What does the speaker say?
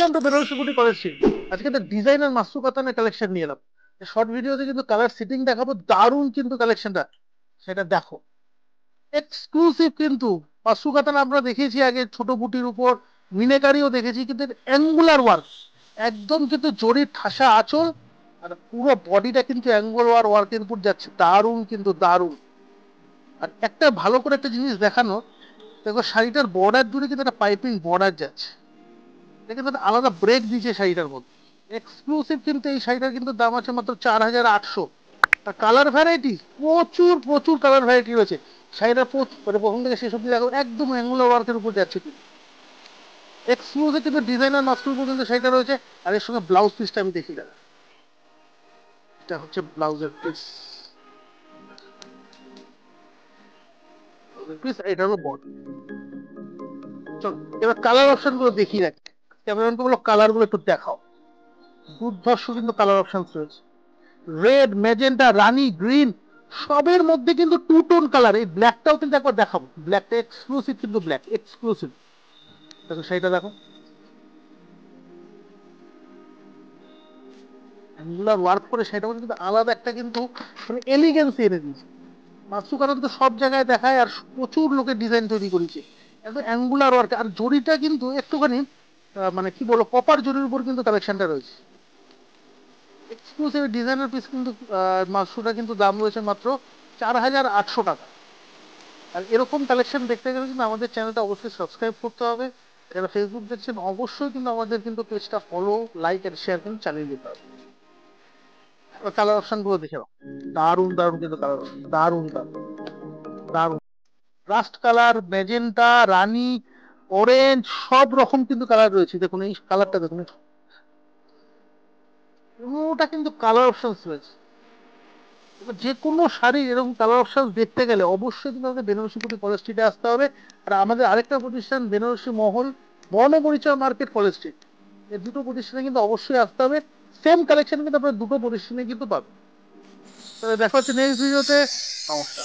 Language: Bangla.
Welcome to Benarasi beauty college. আজকে তো ডিজাইনার মাসু কাতানের কালেকশন নিয়ে এলাম। শর্ট ভিডিওতে কিন্তু কালার সিটিং দেখাবো, দারুণ কিন্তু কালেকশনটা, সেটা দেখো। এক্সক্লুসিভ কিন্তু মাসু কাতান আমরা দেখিয়েছি আগে ছোট বুটির উপর, মিনেকারিও দেখেছি, কিন্তু অ্যাঙ্গুলার ওয়ার্ক একদম কিন্তু জরির ঠাসা আঁচল, আর পুরো বডিটা কিন্তু অ্যাঙ্গুলার ওয়ার্কের উপর যাচ্ছে, দারুণ কিন্তু দারুণ। আর একটা ভালো করে একটা জিনিস দেখানো, দেখো শাড়িটার বর্ডার জুড়ে কিন্তু একটা পাইপিং বর্ডার যাচ্ছে, দেখে তো আলাদা ব্রেক দিয়েছে শাড়িটার মধ্যে। এক্সক্লুসিভ কিন্তু এই শাড়িটার কিন্তু দাম আছে মাত্র 4800। আর কালার ভ্যারাইটি প্রচুর প্রচুর কালার ভ্যারাইটি রয়েছে। শাড়িটা মানে প্রথম থেকে শেষ অব্দি দেখো একদম অ্যাঙ্গুলার ওয়ার্কের উপর যাচ্ছে কিন্তু। এক্সক্লুসিভ কিন্তু ডিজাইনার মাস্টার পর্যন্ত শাড়িটা রয়েছে। আর এর সঙ্গে ব্লাউজ পিসটা আমি দেখি দাদা, এটা হচ্ছে ব্লাউজের পিস। পিস এটা হলো বডি। চলো এবার কালার অপশন গুলো দেখি রাখি, ক্যামেরাম্যানকে বলো কালার গুলো একটু দেখাও। দুর্ধর্ষ কিন্তু কালার অপশন রয়েছে, রেড, মেজেন্টা, রানী, গ্রিন, সবের মধ্যে কিন্তু টু টোন কালার। এই ব্ল্যাকটাও কিন্তু একবার দেখাবো, ব্ল্যাকটা এক্সক্লুসিভ কিন্তু, ব্ল্যাক এক্সক্লুসিভ। দেখো সেইটা দেখো, অ্যাঙ্গুলার ওয়ার্ক করে সেটা কিন্তু আলাদা একটা কিন্তু মানে এলিগেন্সি এনে দিয়েছে। মাসু কারণ তো সব জায়গায় দেখায় আর প্রচুর লোকের ডিজাইন তৈরি করেছে, একদম অ্যাঙ্গুলার ওয়ার্ক। আর জরিটা কিন্তু একটুখানি মানে কি বলবো, কপার জরির উপর কিন্তু কালেকশনটা রয়েছে। এক্সক্লুসিভ ডিজাইনার পিস কিন্তু মাসুটা কিন্তু দাম রয়েছে মাত্র 4800 টাকা। আর এরকম কালেকশন দেখতে গেলে কিন্তু আমাদের চ্যানেলটা অবশ্যই সাবস্ক্রাইব করতে হবে। যারা ফেসবুক দেখছেন অবশ্যই কিন্তু আমাদের কিন্তু পেজটা ফলো, লাইক এন্ড শেয়ার কিন্তু চালিয়ে দিতে হবে। কালার অপশন গুলো দেখে নাও, দারুণ দারুণ কিন্তু কালার, দারুণ দারুণ দারুণ। রাস্ট কালার, ম্যাজেন্টা, রানী, অরেঞ্জ, সব রকম কিন্তু কালার রয়েছে। দেখুন এই কালারটা দেখুন, পুরোটা কিন্তু কালার অপশন রয়েছে। এবার যে কোনো শাড়ির এরকম কালার অপশন দেখতে গেলে অবশ্যই কিন্তু আমাদের বেনারসি কুটি কলেজ স্ট্রিটে আসতে হবে। আর আমাদের আরেকটা প্রতিষ্ঠান বেনারসি মহল, বর্ণপরিচয় মার্কেট, কলেজ স্ট্রিট, এই দুটো প্রতিষ্ঠানে কিন্তু অবশ্যই আসতে হবে। সেম কালেকশন কিন্তু আপনার দুটো প্রতিষ্ঠানে কিন্তু পাবেন। তাহলে দেখা হচ্ছে নেক্সট ভিডিওতে। নমস্কার।